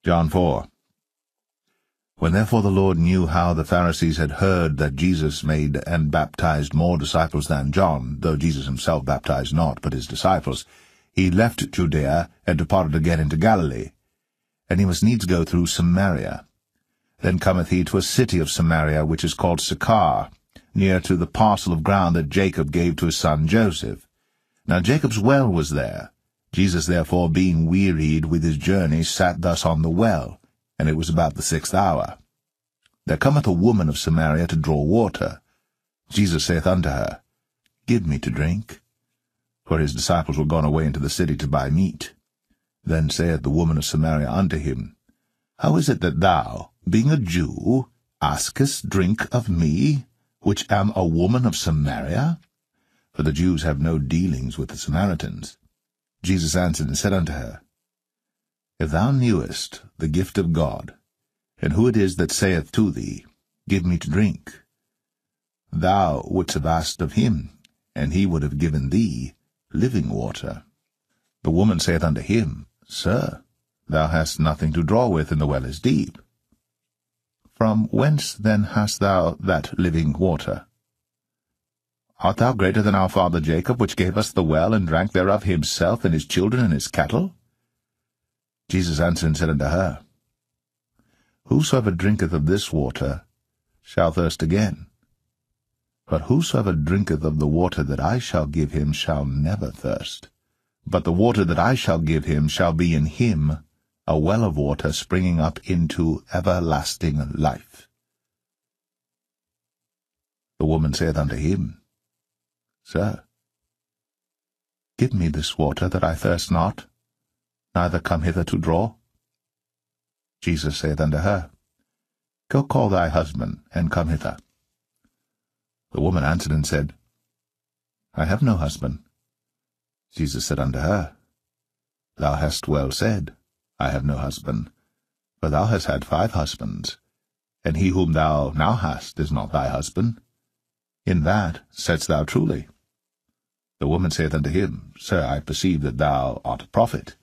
John 4. When therefore the Lord knew how the Pharisees had heard that Jesus made and baptized more disciples than John, though Jesus himself baptized not, but his disciples, he left Judea, and departed again into Galilee. And he must needs go through Samaria. Then cometh he to a city of Samaria, which is called Sychar, near to the parcel of ground that Jacob gave to his son Joseph. Now Jacob's well was there. Jesus therefore, being wearied with his journey, sat thus on the well, and it was about the 6th hour. There cometh a woman of Samaria to draw water. Jesus saith unto her, Give me to drink. For his disciples were gone away into the city to buy meat. Then saith the woman of Samaria unto him, How is it that thou, being a Jew, askest drink of me, which am a woman of Samaria? For the Jews have no dealings with the Samaritans. Jesus answered and said unto her, If thou knewest the gift of God, and who it is that saith to thee, Give me to drink, thou wouldst have asked of him, and he would have given thee living water. The woman saith unto him, Sir, thou hast nothing to draw with, and the well is deep. From whence then hast thou that living water? Art thou greater than our father Jacob, which gave us the well, and drank thereof himself, and his children, and his cattle? Jesus answered and said unto her, Whosoever drinketh of this water shall thirst again. But whosoever drinketh of the water that I shall give him shall never thirst. But the water that I shall give him shall be in him a well of water springing up into everlasting life. The woman saith unto him, Sir, give me this water that I thirst not, neither come hither to draw. Jesus saith unto her, Go call thy husband, and come hither. The woman answered and said, I have no husband. Jesus said unto her, Thou hast well said, I have no husband, for thou hast had 5 husbands, and he whom thou now hast is not thy husband. In that saidst thou truly. The woman saith unto him, Sir, I perceive that thou art a prophet.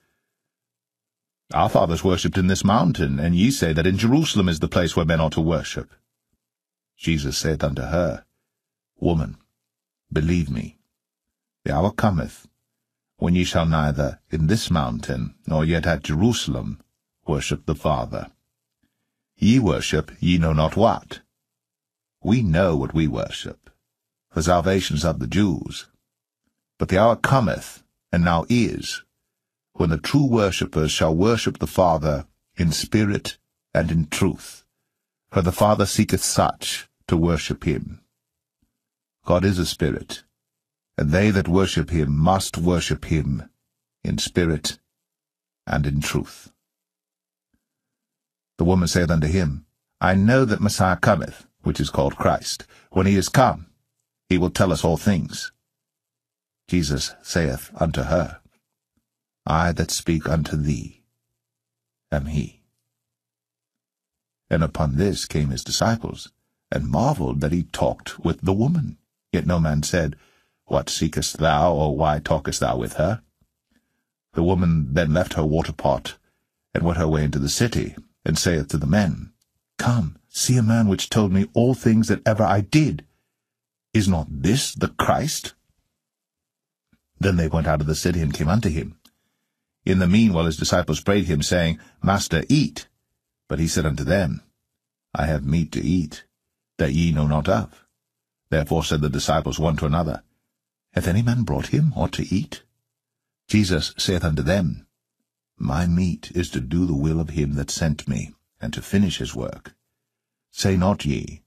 Our fathers worshipped in this mountain, and ye say that in Jerusalem is the place where men ought to worship. Jesus saith unto her, Woman, believe me, the hour cometh, when ye shall neither in this mountain, nor yet at Jerusalem, worship the Father. Ye worship ye know not what. We know what we worship, for salvation is of the Jews. But the hour cometh, and now is, when the true worshippers shall worship the Father in spirit and in truth, for the Father seeketh such to worship him. God is a spirit, and they that worship him must worship him in spirit and in truth. The woman saith unto him, I know that Messiah cometh, which is called Christ. When he is come, he will tell us all things. Jesus saith unto her, I that speak unto thee am he. And upon this came his disciples, and marveled that he talked with the woman. Yet no man said, What seekest thou, or why talkest thou with her? The woman then left her water pot, and went her way into the city, and saith to the men, Come, see a man which told me all things that ever I did. Is not this the Christ? Then they went out of the city, and came unto him. In the meanwhile his disciples prayed him, saying, Master, eat. But he said unto them, I have meat to eat, that ye know not of. Therefore said the disciples one to another, Hath any man brought him aught to eat? Jesus saith unto them, My meat is to do the will of him that sent me, and to finish his work. Say not ye,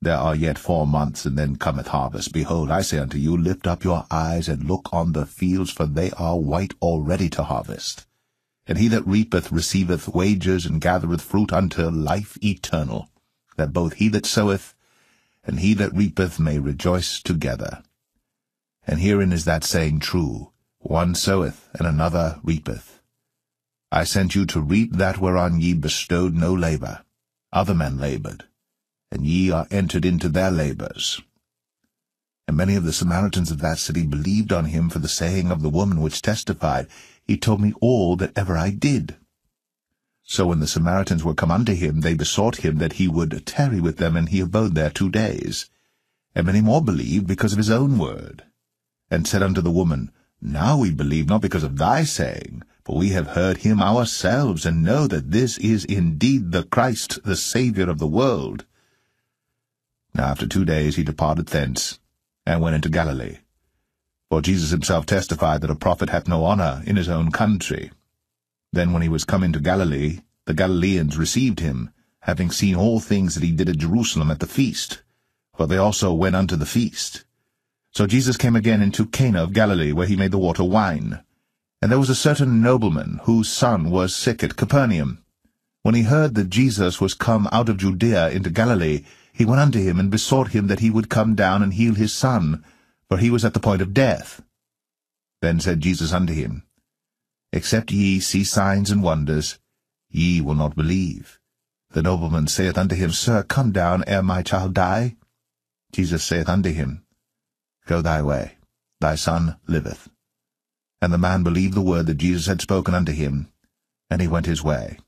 There are yet 4 months, and then cometh harvest. Behold, I say unto you, Lift up your eyes, and look on the fields, for they are white already to harvest. And he that reapeth receiveth wages, and gathereth fruit unto life eternal, that both he that soweth and he that reapeth may rejoice together. And herein is that saying true, One soweth, and another reapeth. I sent you to reap that whereon ye bestowed no labor. Other men labored, and ye are entered into their labors. And many of the Samaritans of that city believed on him for the saying of the woman which testified, He told me all that ever I did. So when the Samaritans were come unto him, they besought him that he would tarry with them, and he abode there 2 days. And many more believed because of his own word, and said unto the woman, Now we believe not because of thy saying, for we have heard him ourselves, and know that this is indeed the Christ, the Saviour of the world. Now after 2 days he departed thence, and went into Galilee. For Jesus himself testified that a prophet hath no honour in his own country. Then when he was come into Galilee, the Galileans received him, having seen all things that he did at Jerusalem at the feast. For they also went unto the feast. So Jesus came again into Cana of Galilee, where he made the water wine. And there was a certain nobleman, whose son was sick at Capernaum. When he heard that Jesus was come out of Judea into Galilee, he went unto him, and besought him that he would come down and heal his son, for he was at the point of death. Then said Jesus unto him, Except ye see signs and wonders, ye will not believe. The nobleman saith unto him, Sir, come down ere my child die. Jesus saith unto him, Go thy way, thy son liveth. And the man believed the word that Jesus had spoken unto him, and he went his way.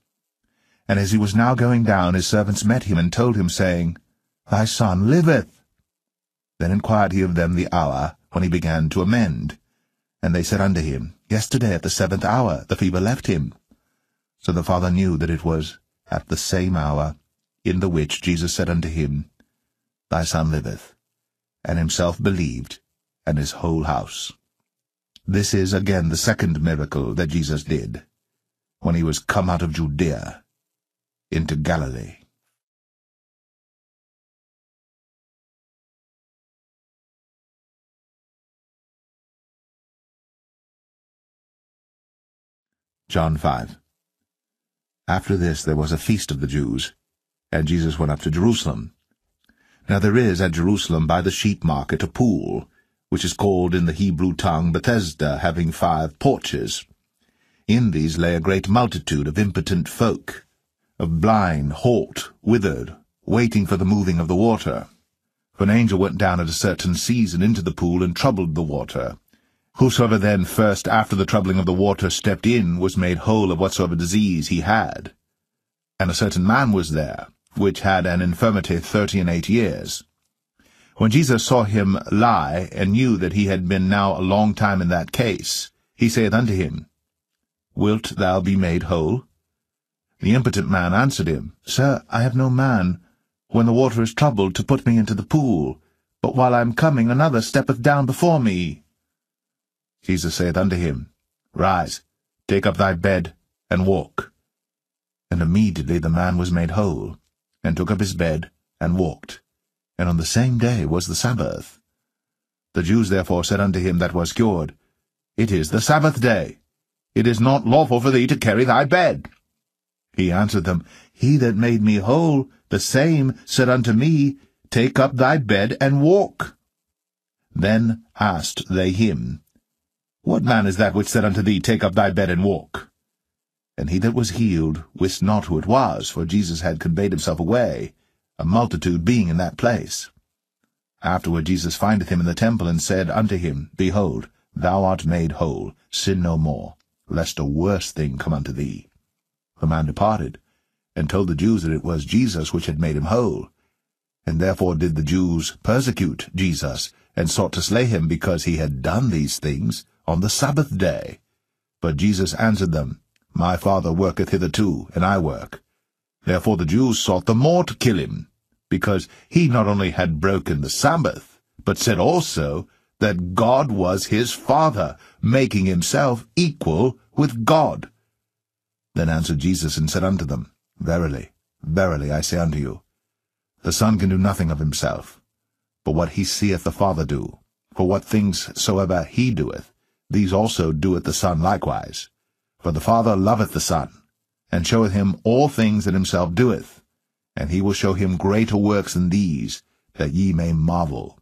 And as he was now going down, his servants met him, and told him, saying, Thy son liveth. Then inquired he of them the hour when he began to amend. And they said unto him, Yesterday at the 7th hour the fever left him. So the father knew that it was at the same hour in the which Jesus said unto him, Thy son liveth, and himself believed, and his whole house. This is again the second miracle that Jesus did, when he was come out of Judea into Galilee. John 5. After this there was a feast of the Jews, and Jesus went up to Jerusalem. Now there is at Jerusalem by the sheep market a pool, which is called in the Hebrew tongue Bethesda, having 5 porches. In these lay a great multitude of impotent folk, of blind, halt, withered, waiting for the moving of the water. For an angel went down at a certain season into the pool, and troubled the water. Whosoever then first after the troubling of the water stepped in was made whole of whatsoever disease he had. And a certain man was there, which had an infirmity 38 years. When Jesus saw him lie, and knew that he had been now a long time in that case, he saith unto him, Wilt thou be made whole? The impotent man answered him, Sir, I have no man, when the water is troubled, to put me into the pool, but while I am coming another steppeth down before me. Jesus saith unto him, Rise, take up thy bed, and walk. And immediately the man was made whole, and took up his bed, and walked. And on the same day was the Sabbath. The Jews therefore said unto him that was cured, It is the Sabbath day. It is not lawful for thee to carry thy bed. He answered them, He that made me whole, the same said unto me, Take up thy bed, and walk. Then asked they him, What man is that which said unto thee, Take up thy bed, and walk? And he that was healed wist not who it was, for Jesus had conveyed himself away, a multitude being in that place. Afterward Jesus findeth him in the temple, and said unto him, Behold, thou art made whole, sin no more, lest a worse thing come unto thee. The man departed, and told the Jews that it was Jesus which had made him whole. And therefore did the Jews persecute Jesus, and sought to slay him, because he had done these things on the Sabbath day. But Jesus answered them, My Father worketh hitherto, and I work. Therefore the Jews sought the more to kill him, because he not only had broken the Sabbath, but said also that God was his Father, making himself equal with God. Then answered Jesus and said unto them, Verily, verily, I say unto you, the Son can do nothing of himself, but what he seeth the Father do. For what things soever he doeth, these also doeth the Son likewise. For the Father loveth the Son, and showeth him all things that himself doeth, and he will show him greater works than these, that ye may marvel.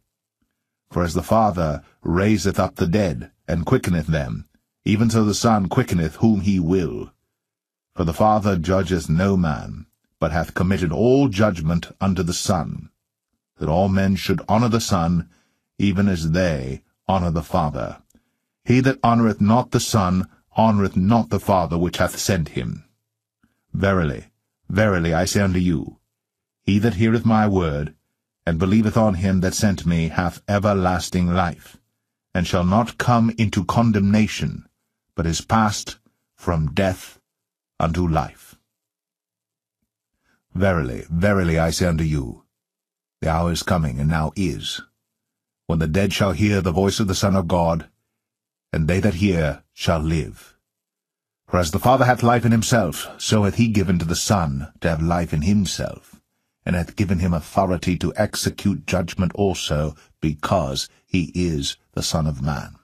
For as the Father raiseth up the dead, and quickeneth them, even so the Son quickeneth whom he will. For the Father judgeth no man, but hath committed all judgment unto the Son, that all men should honour the Son, even as they honour the Father. He that honoureth not the Son honoureth not the Father which hath sent him. Verily, verily, I say unto you, he that heareth my word, and believeth on him that sent me, hath everlasting life, and shall not come into condemnation, but is passed from death unto life. Verily, verily, I say unto you, the hour is coming, and now is, when the dead shall hear the voice of the Son of God, and they that hear shall live. For as the Father hath life in himself, so hath he given to the Son to have life in himself, and hath given him authority to execute judgment also, because he is the Son of Man.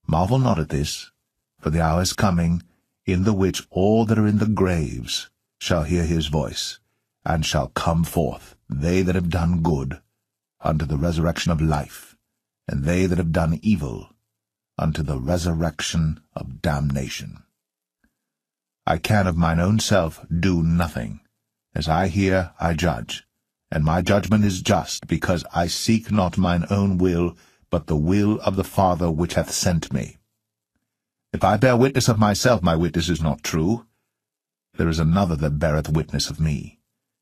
Marvel not at this, for the hour is coming, in the which all that are in the graves shall hear his voice, and shall come forth, they that have done good, unto the resurrection of life, and they that have done evil, unto the resurrection of damnation. I can of mine own self do nothing. As I hear, I judge, and my judgment is just, because I seek not mine own will, but the will of the Father which hath sent me. If I bear witness of myself, my witness is not true. There is another that beareth witness of me,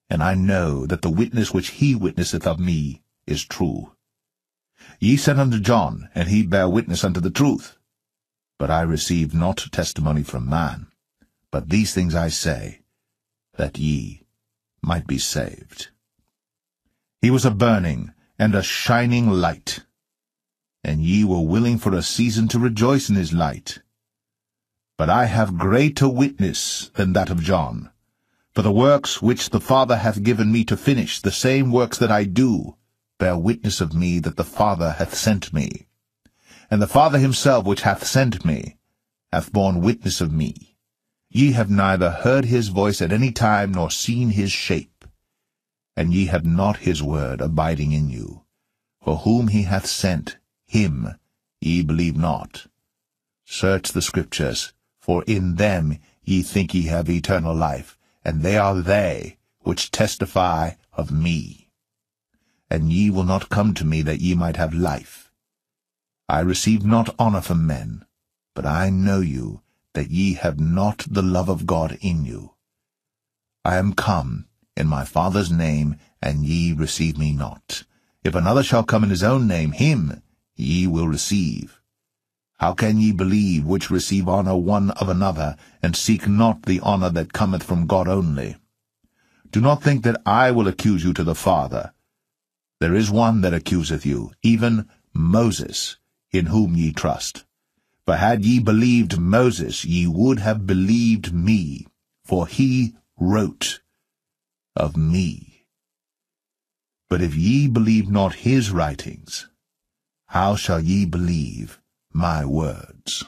and I know that the witness which he witnesseth of me is true. Ye sent unto John, and he bare witness unto the truth. But I received not testimony from man. But these things I say, that ye might be saved. He was a burning and a shining light, and ye were willing for a season to rejoice in his light. But I have greater witness than that of John. For the works which the Father hath given me to finish, the same works that I do, bear witness of me that the Father hath sent me. And the Father himself which hath sent me hath borne witness of me. Ye have neither heard his voice at any time, nor seen his shape. And ye have not his word abiding in you. For whom he hath sent, him ye believe not. Search the Scriptures, for in them ye think ye have eternal life, and they are they which testify of me. And ye will not come to me that ye might have life. I receive not honor from men, but I know you, that ye have not the love of God in you. I am come in my Father's name, and ye receive me not. If another shall come in his own name, him ye will receive. How can ye believe which receive honor one of another, and seek not the honor that cometh from God only? Do not think that I will accuse you to the Father. There is one that accuseth you, even Moses, in whom ye trust. For had ye believed Moses, ye would have believed me, for he wrote of me. But if ye believe not his writings, how shall ye believe my words?